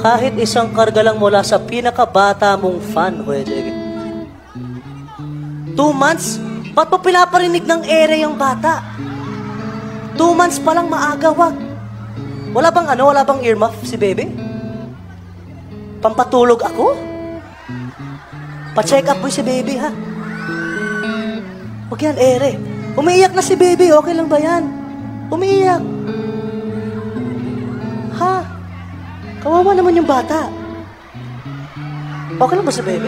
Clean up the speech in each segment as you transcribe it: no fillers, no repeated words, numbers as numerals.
Kahit isang karga lang mula sa pinakabata mong fan, Kuya Jeggy. 2 months? Ba't mo pinaparinig ng ere yung bata? 2 months pa lang maaga, wag. Wala bang earmuff si baby? Pampatulog ako? Pa-check up mo si baby, ha? Huwag yan, ere. Umiiyak na si baby, okay lang ba yan? Umiiyak. Ha? Kawawa naman yung bata. Okay lang ba si baby?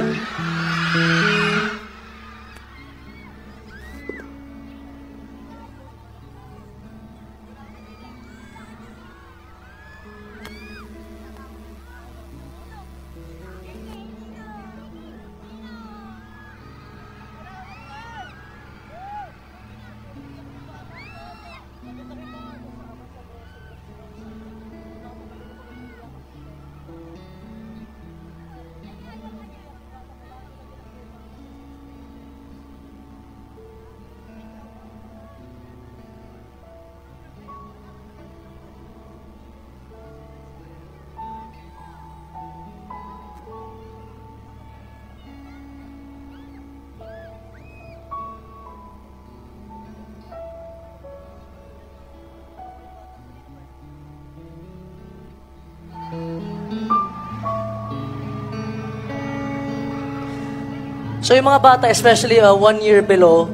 So yung mga bata, especially 1 year below,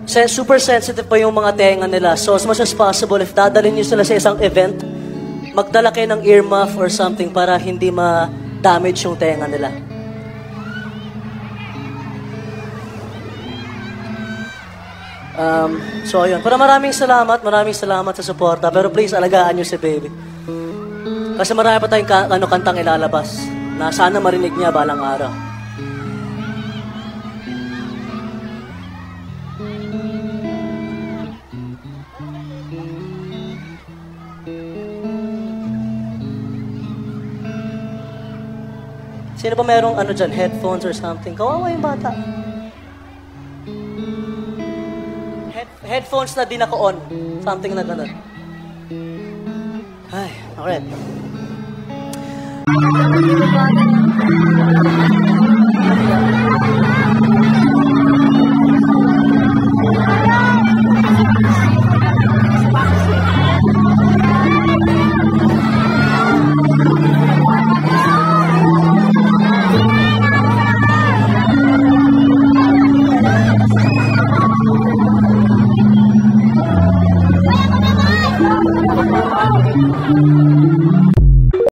super sensitive pa yung mga tenga nila. So as much as possible, if dadalhin nyo sila sa isang event, magdala kayo ng earmuff or something para hindi ma-damage yung tenga nila. So ayun, pero maraming salamat sa suporta. Pero please, alagaan nyo si baby. Kasi marami pa tayong kantang ilalabas na sana marinig niya balang araw. Sino ba merong dyan, headphones or something? Kawawa yung bata. Headphones na di naka-on. Something na gano'n. Ay, alright.